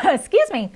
Excuse me.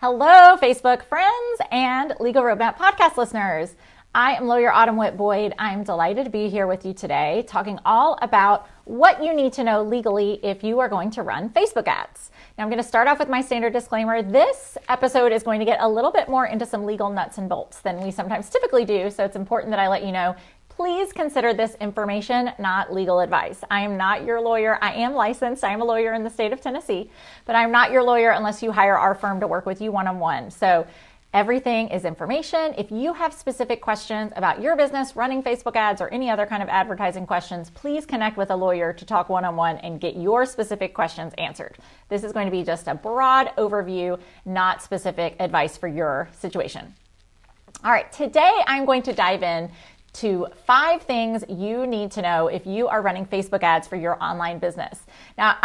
Hello, Facebook friends and Legal Roadmap podcast listeners. I am lawyer Autumn Witt Boyd. I'm delighted to be here with you today, talking all about what you need to know legally if you are going to run Facebook ads. Now, I'm going to start off with my standard disclaimer. This episode is going to get a little bit more into some legal nuts and bolts than we sometimes typically do, so it's important that I let you know. Please consider this information not legal advice. I am not your lawyer. I am licensed. I am a lawyer in the state of Tennessee, but I'm not your lawyer unless you hire our firm to work with you one-on-one. So everything is information. If you have specific questions about your business, running Facebook ads, or any other kind of advertising questions, please connect with a lawyer to talk one-on-one and get your specific questions answered. This is going to be just a broad overview, not specific advice for your situation. All right, today I'm going to dive in to 5 things you need to know if you are running Facebook ads for your online business. Now,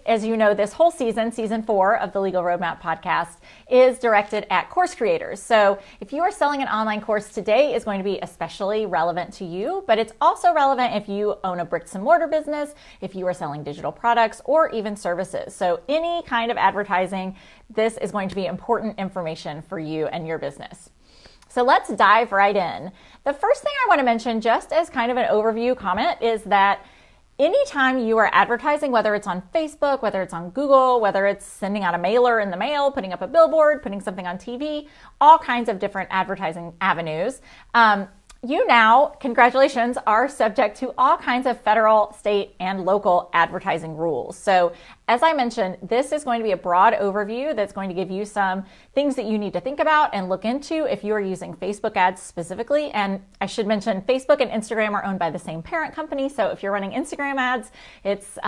as you know, this whole season 4 of the Legal Roadmap podcast is directed at course creators. So if you are selling an online course, today is going to be especially relevant to you, but it's also relevant if you own a bricks and mortar business, if you are selling digital products, or even services. So any kind of advertising, this is going to be important information for you and your business. So let's dive right in. The first thing I want to mention, just as kind of an overview comment, is that anytime you are advertising, whether it's on Facebook, whether it's on Google, whether it's sending out a mailer in the mail, putting up a billboard, putting something on TV, all kinds of different advertising avenues, you now, congratulations, are subject to all kinds of federal, state, and local advertising rules. So as I mentioned, this is going to be a broad overview that's going to give you some things that you need to think about and look into if you are using Facebook ads specifically. And I should mention, Facebook and Instagram are owned by the same parent company. So if you're running Instagram ads, it's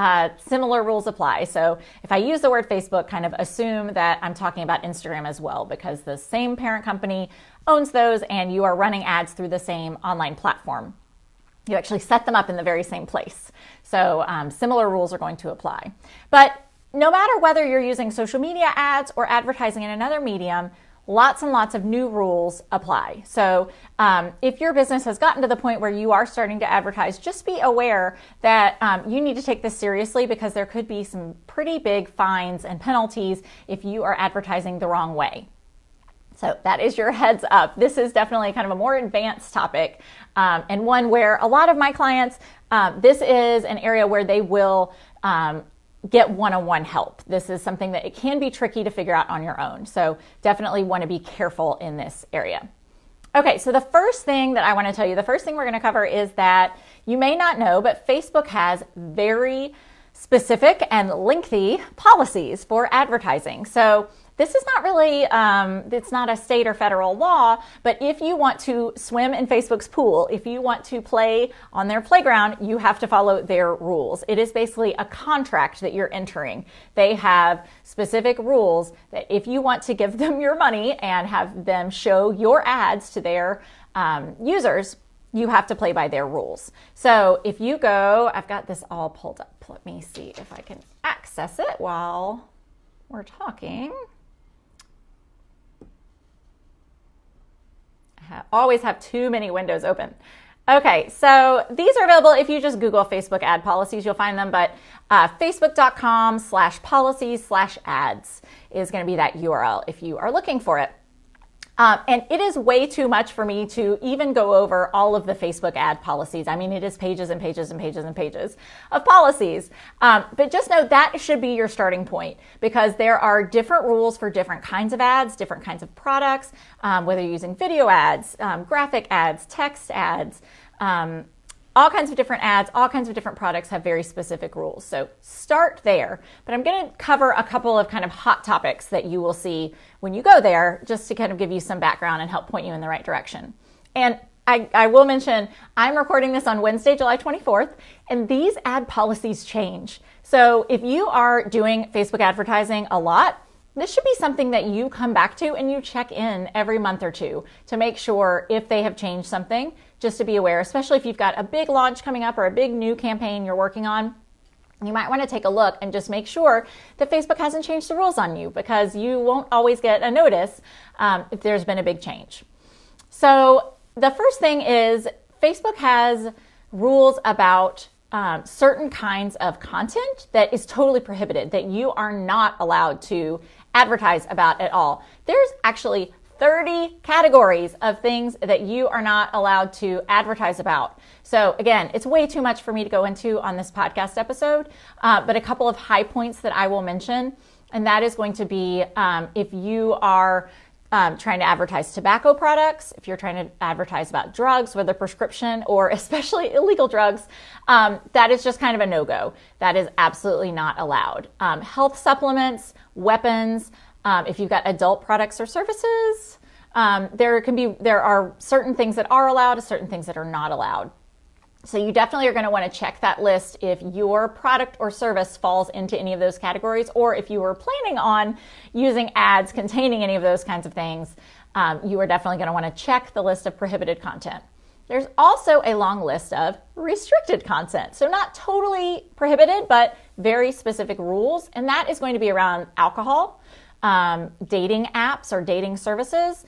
similar rules apply. So if I use the word Facebook, kind of assume that I'm talking about Instagram as well, because the same parent company owns those and you are running ads through the same online platform. You actually set them up in the very same place. So similar rules are going to apply. But no matter whether you're using social media ads or advertising in another medium, lots and lots of new rules apply. So if your business has gotten to the point where you are starting to advertise, just be aware that you need to take this seriously, because there could be some pretty big fines and penalties if you are advertising the wrong way. So that is your heads up. This is definitely kind of a more advanced topic, and one where a lot of my clients, this is an area where they will get one-on-one help. This is something that it can be tricky to figure out on your own. So definitely want to be careful in this area. Okay, so the first thing that I want to tell you, the first thing we're going to cover is that you may not know, but Facebook has very specific and lengthy policies for advertising. So this is not really, it's not a state or federal law, but if you want to swim in Facebook's pool, if you want to play on their playground, you have to follow their rules. It is basically a contract that you're entering. They have specific rules that if you want to give them your money and have them show your ads to their users, you have to play by their rules. So if you go, I've got this all pulled up. Let me see if I can access it while we're talking. Always have too many windows open. Okay, so these are available if you just Google Facebook ad policies, you'll find them, but facebook.com/policies/ads is going to be that URL if you are looking for it. And it is way too much for me to even go over all of the Facebook ad policies. I mean, it is pages and pages and pages and pages of policies. But just know that should be your starting point, because there are different rules for different kinds of ads, different kinds of products, whether you're using video ads, graphic ads, text ads, all kinds of different ads, all kinds of different products have very specific rules. So start there. But I'm going to cover a couple of kind of hot topics that you will see when you go there, just to kind of give you some background and help point you in the right direction. And I will mention, I'm recording this on Wednesday, July 24th, and these ad policies change. So if you are doing Facebook advertising a lot, this should be something that you come back to and you check in every month or two to make sure if they have changed something, just to be aware, especially if you've got a big launch coming up or a big new campaign you're working on. You might want to take a look and just make sure that Facebook hasn't changed the rules on you, because you won't always get a notice if there's been a big change. So the first thing is Facebook has rules about certain kinds of content that is totally prohibited, that you are not allowed to advertise about at all. There's actually 30 categories of things that you are not allowed to advertise about. So again, it's way too much for me to go into on this podcast episode, but a couple of high points that I will mention, and that is going to be if you are trying to advertise tobacco products, if you're trying to advertise about drugs, whether prescription or especially illegal drugs, that is just kind of a no-go. That is absolutely not allowed. Health supplements, weapons, if you've got adult products or services, there are certain things that are allowed, certain things that are not allowed. So you definitely are going to want to check that list if your product or service falls into any of those categories, or if you were planning on using ads containing any of those kinds of things, you are definitely going to want to check the list of prohibited content. There's also a long list of restricted content. So not totally prohibited, but very specific rules. And that is going to be around alcohol, dating apps or dating services,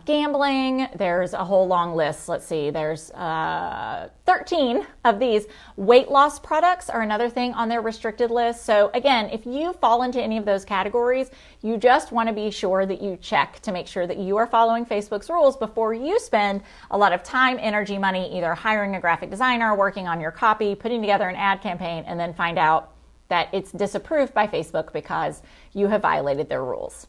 gambling. There's a whole long list. Let's see, there's 13 of these. Weight loss products are another thing on their restricted list. So again, if you fall into any of those categories, you just want to be sure that you check to make sure that you are following Facebook's rules before you spend a lot of time, energy, money, either hiring a graphic designer, working on your copy, putting together an ad campaign, and then find out that it's disapproved by Facebook because you have violated their rules.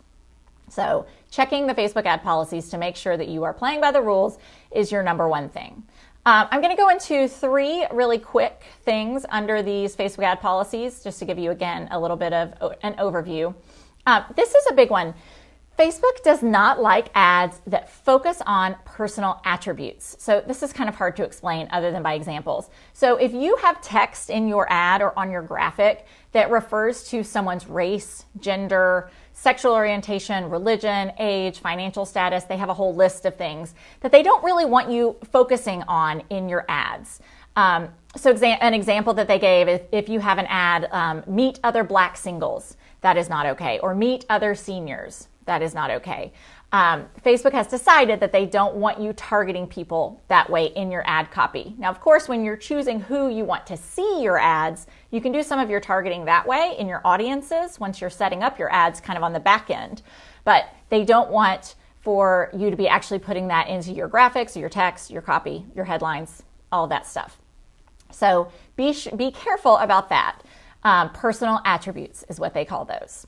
So checking the Facebook ad policies to make sure that you are playing by the rules is your number one thing. I'm going to go into 3 really quick things under these Facebook ad policies, just to give you, again, a little bit of an overview. This is a big one. Facebook does not like ads that focus on personal attributes. So this is kind of hard to explain other than by examples. So if you have text in your ad or on your graphic that refers to someone's race, gender, sexual orientation, religion, age, financial status, they have a whole list of things that they don't really want you focusing on in your ads. So an example that they gave is if you have an ad, meet other Black singles, that is not okay, or meet other seniors. That is not okay. Facebook has decided that they don't want you targeting people that way in your ad copy. Now, of course, when you're choosing who you want to see your ads, you can do some of your targeting that way in your audiences once you're setting up your ads kind of on the back end. But they don't want for you to be actually putting that into your graphics, your text, your copy, your headlines, all of that stuff. So be careful about that. Personal attributes is what they call those.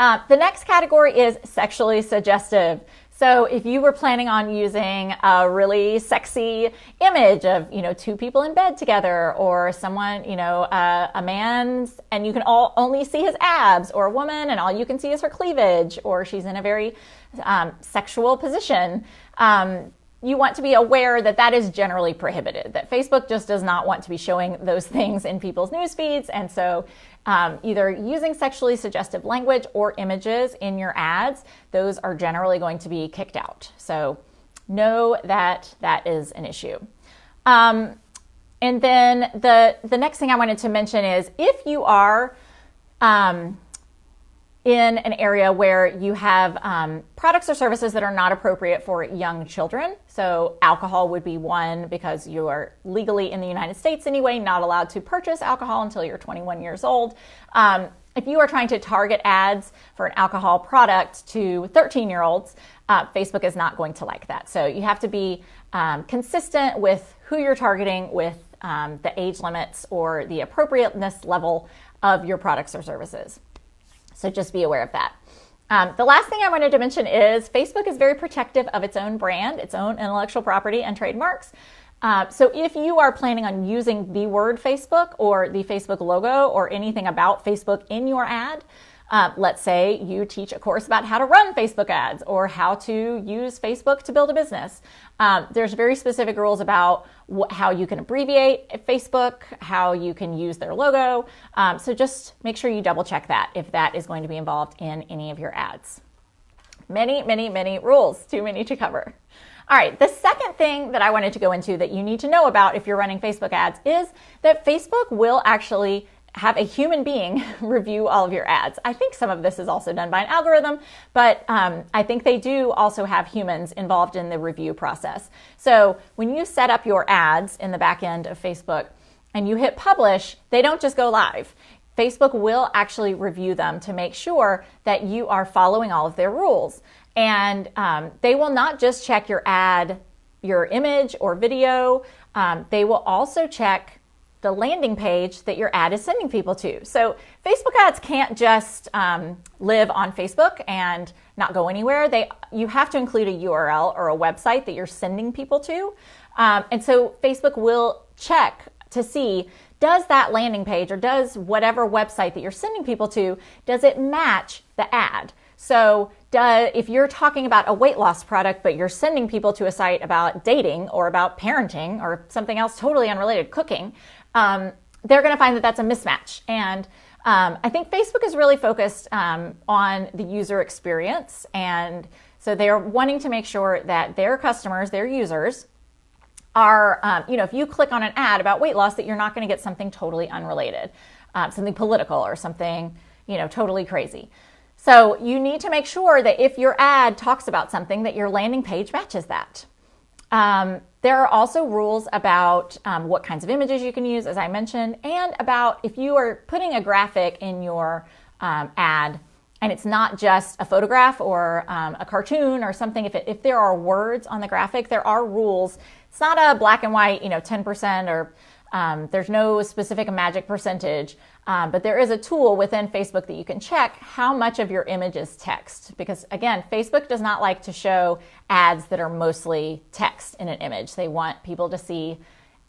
The next category is sexually suggestive. So if you were planning on using a really sexy image of, 2 people in bed together, or someone, a man, and you can only see his abs, or a woman and all you can see is her cleavage, or she's in a very sexual position, you want to be aware that that is generally prohibited, that Facebook just does not want to be showing those things in people's news feeds. And so either using sexually suggestive language or images in your ads, those are generally going to be kicked out. So know that that is an issue. And then the next thing I wanted to mention is if you are in an area where you have products or services that are not appropriate for young children. So alcohol would be one, because you are legally in the United States anyway, not allowed to purchase alcohol until you're 21 years old. If you are trying to target ads for an alcohol product to 13-year-olds, Facebook is not going to like that. So you have to be consistent with who you're targeting, with the age limits or the appropriateness level of your products or services. So just be aware of that. The last thing I wanted to mention is Facebook is very protective of its own brand, its own intellectual property and trademarks. So if you are planning on using the word Facebook or the Facebook logo or anything about Facebook in your ad, let's say you teach a course about how to run Facebook ads or how to use Facebook to build a business. There's very specific rules about how you can abbreviate Facebook, how you can use their logo. So just make sure you double check that if that is going to be involved in any of your ads. Many, many, many rules, too many to cover. All right, the second thing that I wanted to go into that you need to know about if you're running Facebook ads is that Facebook will actually have a human being review all of your ads. I think some of this is also done by an algorithm, but I think they do also have humans involved in the review process. So when you set up your ads in the back end of Facebook, and you hit publish, they don't just go live. Facebook will actually review them to make sure that you are following all of their rules. And they will not just check your ad, your image or video. They will also check the landing page that your ad is sending people to. So Facebook ads can't just live on Facebook and not go anywhere. You have to include a URL or a website that you're sending people to. And so Facebook will check to see, does that landing page or does whatever website that you're sending people to, does it match the ad? So if you're talking about a weight loss product, but you're sending people to a site about dating or about parenting or something else totally unrelated, cooking, they're going to find that that's a mismatch. And I think Facebook is really focused on the user experience. And so they're wanting to make sure that their customers, their users, are, if you click on an ad about weight loss, that you're not going to get something totally unrelated, something political or something, totally crazy. So you need to make sure that if your ad talks about something, that your landing page matches that. There are also rules about what kinds of images you can use, as I mentioned, and about if you are putting a graphic in your ad, and it's not just a photograph or a cartoon or something. If there are words on the graphic, there are rules. It's not a black and white, 10% or there's no specific magic percentage. But there is a tool within Facebook that you can check how much of your image is text. Because again, Facebook does not like to show ads that are mostly text in an image. They want people to see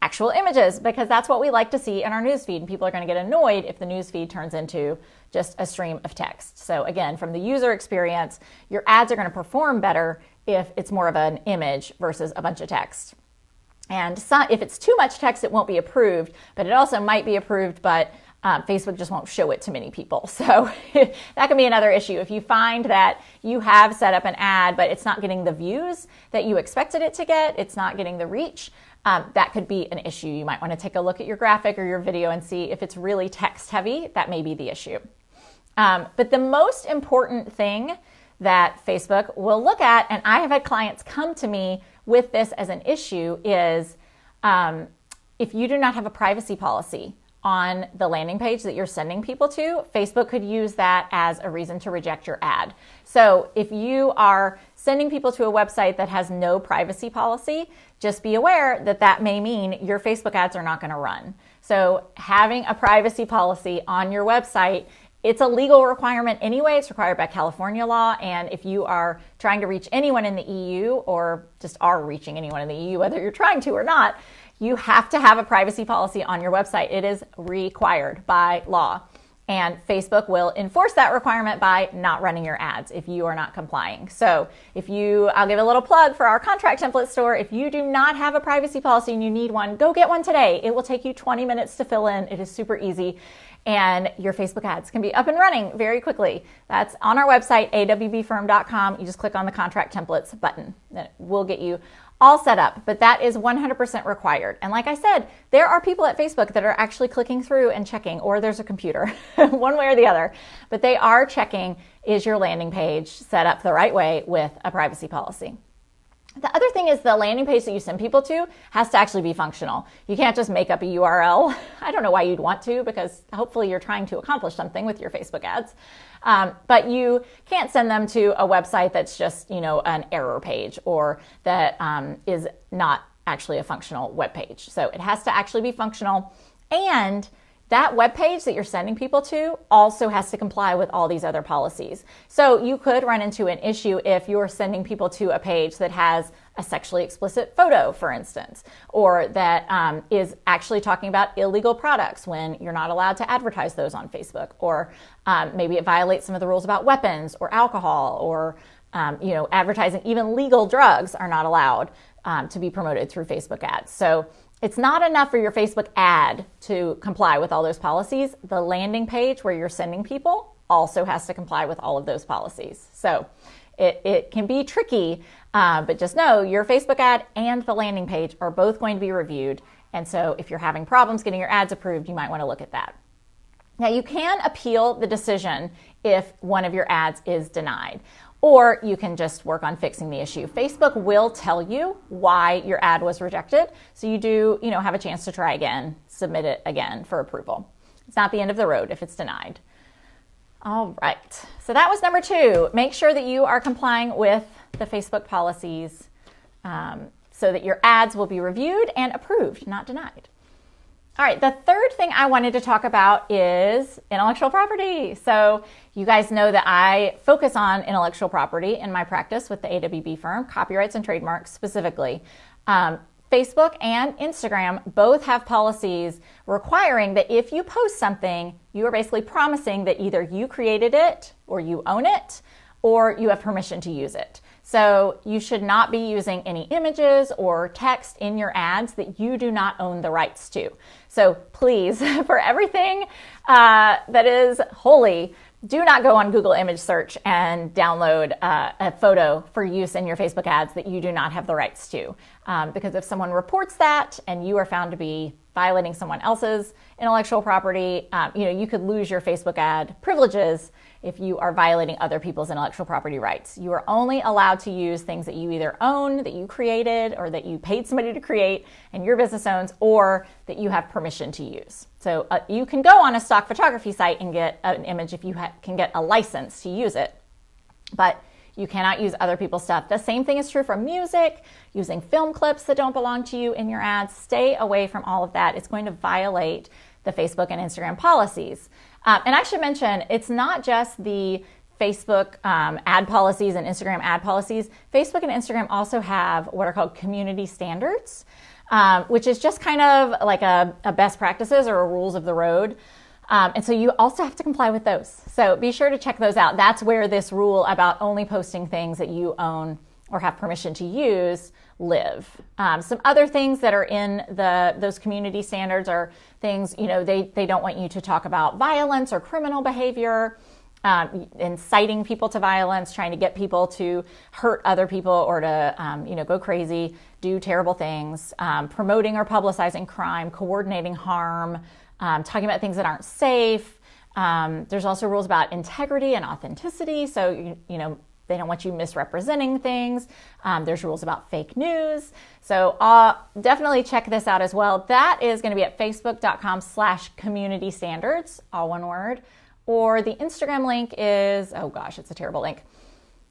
actual images because that's what we like to see in our newsfeed. And people are going to get annoyed if the newsfeed turns into just a stream of text. So again, from the user experience, your ads are going to perform better if it's more of an image versus a bunch of text. And if it's too much text, it won't be approved, but it also might be approved, but Facebook just won't show it to many people. So that can be another issue. If you find that you have set up an ad, but it's not getting the views that you expected it to get, it's not getting the reach, that could be an issue. You might want to take a look at your graphic or your video and see if it's really text heavy. That may be the issue. But the most important thing that Facebook will look at, and I have had clients come to me with this as an issue, is if you do not have a privacy policy on the landing page that you're sending people to, Facebook could use that as a reason to reject your ad. So if you are sending people to a website that has no privacy policy, just be aware that that may mean your Facebook ads are not going to run. So having a privacy policy on your website, it's a legal requirement anyway. It's required by California law. And if you are trying to reach anyone in the EU or just are reaching anyone in the EU, whether you're trying to or not, you have to have a privacy policy on your website. It is required by law. And Facebook will enforce that requirement by not running your ads if you are not complying. So I'll give a little plug for our contract template store. If you do not have a privacy policy and you need one, go get one today. It will take you 20 minutes to fill in. It is super easy. And your Facebook ads can be up and running very quickly. That's on our website, awbfirm.com. You just click on the contract templates button. That will get you all set up, but that is 100% required. And like I said, there are people at Facebook that are actually clicking through and checking, or there's a computer, one way or the other, but they are checking, is your landing page set up the right way with a privacy policy? The other thing is the landing page that you send people to has to actually be functional. You can't just make up a URL. I don't know why you'd want to, because hopefully you're trying to accomplish something with your Facebook ads. But you can't send them to a website that's just, an error page or that is not actually a functional web page. So it has to actually be functional. And that web page that you're sending people to also has to comply with all these other policies. So you could run into an issue if you're sending people to a page that has a sexually explicit photo, for instance, or that is actually talking about illegal products when you're not allowed to advertise those on Facebook, or maybe it violates some of the rules about weapons or alcohol, or advertising. Even legal drugs are not allowed to be promoted through Facebook ads. So it's not enough for your Facebook ad to comply with all those policies. The landing page where you're sending people also has to comply with all of those policies. So it can be tricky, but just know your Facebook ad and the landing page are both going to be reviewed. And so if you're having problems getting your ads approved, you might want to look at that. Now, you can appeal the decision if one of your ads is denied. or you can just work on fixing the issue. Facebook will tell you why your ad was rejected, so you do, have a chance to try again, submit it again for approval. It's not the end of the road if it's denied. All right, so that was number 2. Make sure that you are complying with the Facebook policies so that your ads will be reviewed and approved, not denied. All right, the third thing I wanted to talk about is intellectual property. So you guys know that I focus on intellectual property in my practice with the AWB firm, copyrights and trademarks specifically. Facebook and Instagram both have policies requiring that if you post something, you are basically promising that either you created it or you own it or you have permission to use it. So you should not be using any images or text in your ads that you do not own the rights to. So please, for everything that is holy, do not go on Google image search and download a photo for use in your Facebook ads that you do not have the rights to. Because if someone reports that and you are found to be violating someone else's intellectual property, you could lose your Facebook ad privileges if you are violating other people's intellectual property rights. You are only allowed to use things that you either own, that you created, or that you paid somebody to create and your business owns, or that you have permission to use. So you can go on a stock photography site and get an image if you can get a license to use it, but you cannot use other people's stuff. The same thing is true for music, using film clips that don't belong to you in your ads. Stay away from all of that. It's going to violate the Facebook and Instagram policies. And I should mention, it's not just the Facebook ad policies and Instagram ad policies. Facebook and Instagram also have what are called community standards, which is just kind of like a best practices or a rules of the road. And so you also have to comply with those. So be sure to check those out. That's where this rule about only posting things that you own or have permission to use live. Some other things that are in those community standards are things, they don't want you to talk about violence or criminal behavior, inciting people to violence, trying to get people to hurt other people or to, go crazy, do terrible things, promoting or publicizing crime, coordinating harm, talking about things that aren't safe. There's also rules about integrity and authenticity. So, they don't want you misrepresenting things. There's rules about fake news. So definitely check this out as well. That is going to be at facebook.com/community standards, all one word. Or the Instagram link is, it's a terrible link,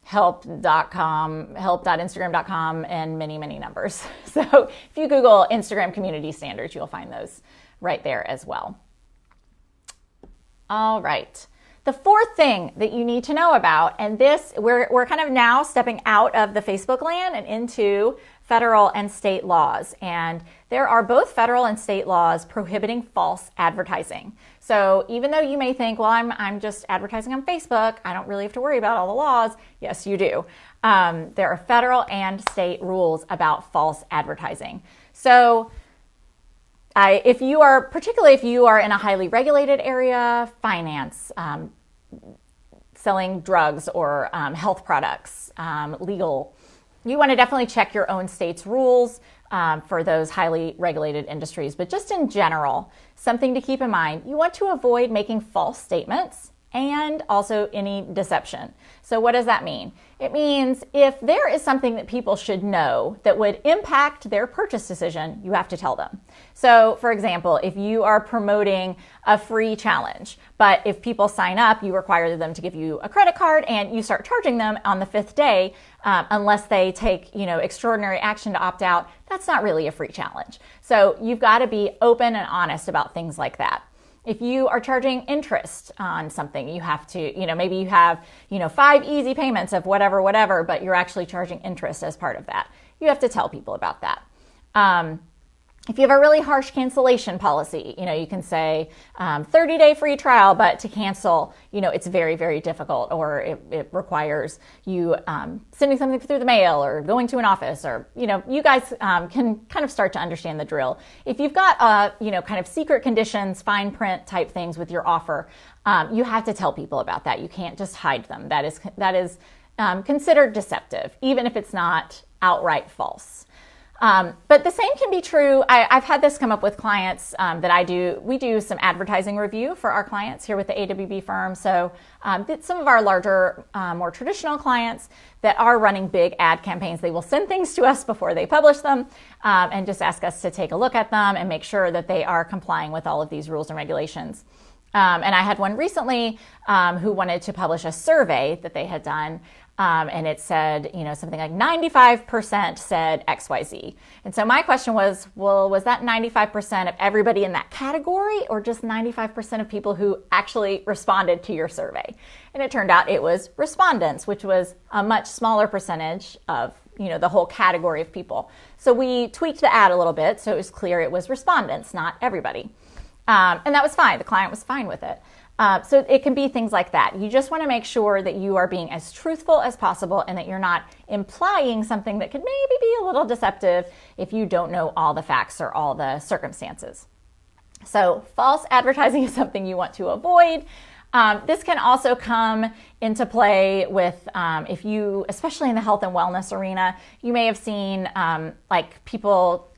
help.instagram.com, and many, many numbers. So if you Google Instagram community standards, you'll find those right there as well. All right. The fourth thing that you need to know about, and this, we're kind of now stepping out of the Facebook land and into federal and state laws. And there are both federal and state laws prohibiting false advertising. So even though you may think, well, I'm just advertising on Facebook, I don't really have to worry about all the laws. Yes, you do. There are federal and state rules about false advertising. So if you are in a highly regulated area, finance, selling drugs or health products, legal, you want to definitely check your own state's rules for those highly regulated industries. But just in general, something to keep in mind, you want to avoid making false statements and also any deception. So what does that mean? It means if there is something that people should know that would impact their purchase decision, you have to tell them. So for example, if you are promoting a free challenge, but if people sign up, you require them to give you a credit card and you start charging them on the 5th day, unless they take, extraordinary action to opt out, that's not really a free challenge. So you've got to be open and honest about things like that. If you are charging interest on something, you have to, maybe you have, 5 easy payments of whatever, but you're actually charging interest as part of that. You have to tell people about that. If you have a really harsh cancellation policy, you can say 30-day free trial, but to cancel, it's very, very difficult, or it requires you sending something through the mail or going to an office, or, you guys can kind of start to understand the drill. If you've got, kind of secret conditions, fine print type things with your offer, you have to tell people about that. You can't just hide them. That is considered deceptive, even if it's not outright false. But the same can be true. I've had this come up with clients that I do. We do some advertising review for our clients here with the AWB firm. So some of our larger, more traditional clients that are running big ad campaigns, they will send things to us before they publish them and just ask us to take a look at them and make sure that they are complying with all of these rules and regulations. And I had one recently who wanted to publish a survey that they had done. And it said, something like 95% said XYZ. And so my question was, well, was that 95% of everybody in that category or just 95% of people who actually responded to your survey? And it turned out it was respondents, which was a much smaller percentage of, the whole category of people. So we tweaked the ad a little bit so it was clear it was respondents, not everybody. And that was fine. The client was fine with it. So it can be things like that. You just want to make sure that you are being as truthful as possible and that you're not implying something that could maybe be a little deceptive if you don't know all the facts or all the circumstances. So false advertising is something you want to avoid. This can also come into play with if you, especially in the health and wellness arena, you may have seen people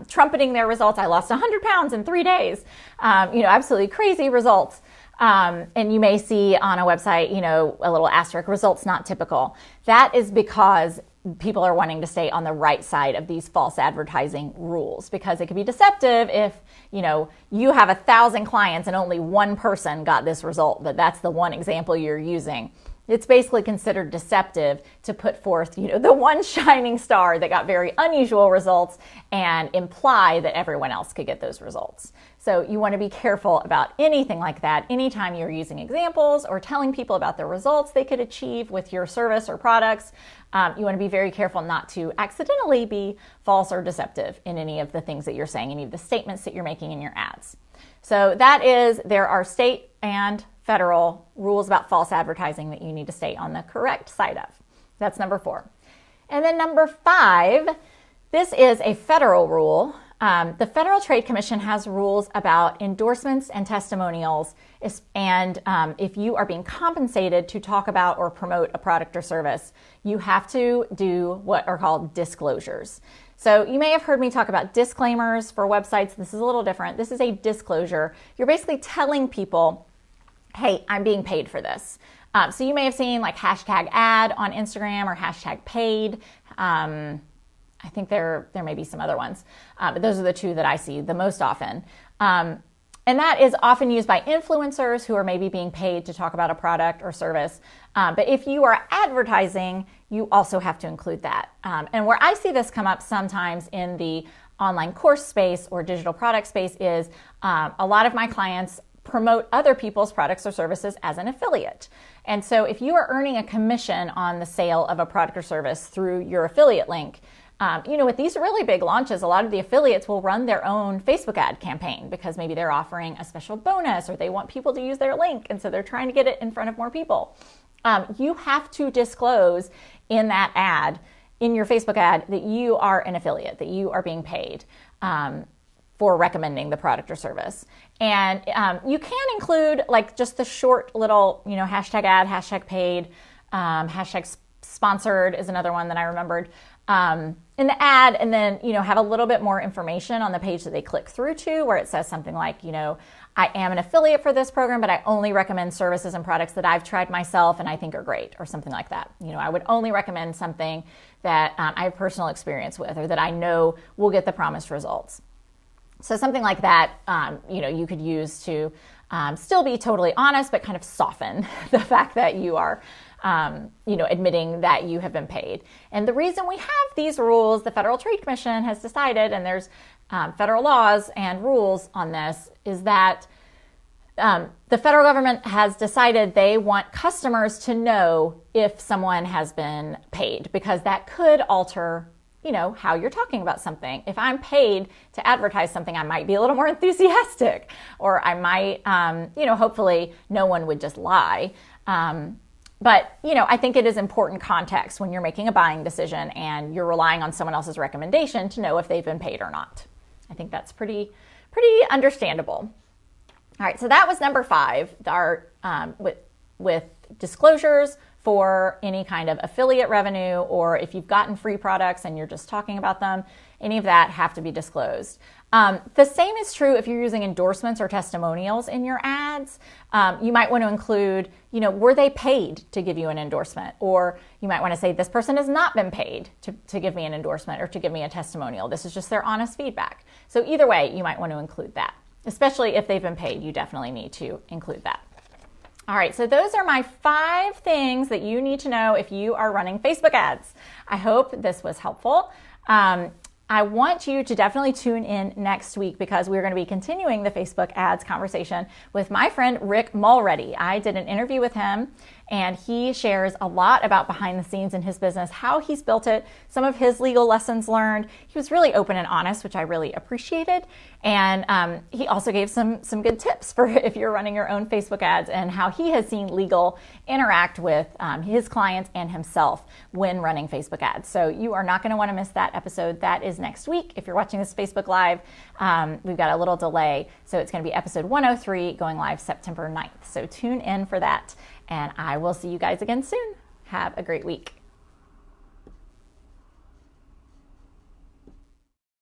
trumpeting their results. I lost 100 pounds in 3 days. Absolutely crazy results. And you may see on a website, a little asterisk, results not typical. That is because people are wanting to stay on the right side of these false advertising rules, because it can be deceptive if, you have 1,000 clients and only one person got this result, but that's the one example you're using. It's basically considered deceptive to put forth, the one shining star that got very unusual results and imply that everyone else could get those results. So you want to be careful about anything like that. Anytime you're using examples or telling people about the results they could achieve with your service or products, you want to be very careful not to accidentally be false or deceptive in any of the things that you're saying, any of the statements that you're making in your ads. So there are state and federal rules about false advertising that you need to stay on the correct side of. That's number 4. And then number 5, this is a federal rule. The Federal Trade Commission has rules about endorsements and testimonials, and if you are being compensated to talk about or promote a product or service, you have to do what are called disclosures. So you may have heard me talk about disclaimers for websites. This is a little different. This is a disclosure. You're basically telling people, hey, I'm being paid for this. So you may have seen like hashtag ad on Instagram or hashtag paid. I think there may be some other ones, but those are the two that I see the most often. And that is often used by influencers who are maybe being paid to talk about a product or service. But if you are advertising, you also have to include that. And where I see this come up sometimes in the online course space or digital product space is a lot of my clients promote other people's products or services as an affiliate. And so if you are earning a commission on the sale of a product or service through your affiliate link, with these really big launches, a lot of the affiliates will run their own Facebook ad campaign because maybe they're offering a special bonus or they want people to use their link. And so they're trying to get it in front of more people. You have to disclose in that ad, in your Facebook ad, that you are an affiliate, that you are being paid for recommending the product or service. And you can include like just the short little, hashtag ad, hashtag paid, hashtag sponsored is another one that I remembered. In the ad, and then, have a little bit more information on the page that they click through to, where it says something like, I am an affiliate for this program, but I only recommend services and products that I've tried myself and I think are great, or something like that. I would only recommend something that I have personal experience with or that I know will get the promised results. So something like that, you could use to still be totally honest, but kind of soften the fact that you are admitting that you have been paid. And the reason we have these rules, the Federal Trade Commission has decided, and there's federal laws and rules on this, is that the federal government has decided they want customers to know if someone has been paid, because that could alter how you're talking about something. If I'm paid to advertise something, I might be a little more enthusiastic, or I might, hopefully no one would just lie. But, I think it is important context when you're making a buying decision and you're relying on someone else's recommendation to know if they've been paid or not. I think that's pretty understandable. All right, so that was number 5, our with disclosures for any kind of affiliate revenue, or if you've gotten free products and you're just talking about them. Any of that have to be disclosed. The same is true if you're using endorsements or testimonials in your ads. You might want to include, were they paid to give you an endorsement? Or you might want to say, this person has not been paid to give me an endorsement or to give me a testimonial. This is just their honest feedback. So either way, you might want to include that. Especially if they've been paid, you definitely need to include that. All right, so those are my 5 things that you need to know if you are running Facebook ads. I hope this was helpful. I want you to definitely tune in next week because we're going to be continuing the Facebook ads conversation with my friend Rick Mulready. I did an interview with him and he shares a lot about behind the scenes in his business, how he's built it, some of his legal lessons learned. He was really open and honest, which I really appreciated. And he also gave some good tips for if you're running your own Facebook ads and how he has seen legal interact with his clients and himself when running Facebook ads. So you are not going to want to miss that episode. That is next week. If you're watching this Facebook Live, we've got a little delay. So it's going to be episode 103 going live September 9th. So tune in for that. And I will see you guys again soon. Have a great week.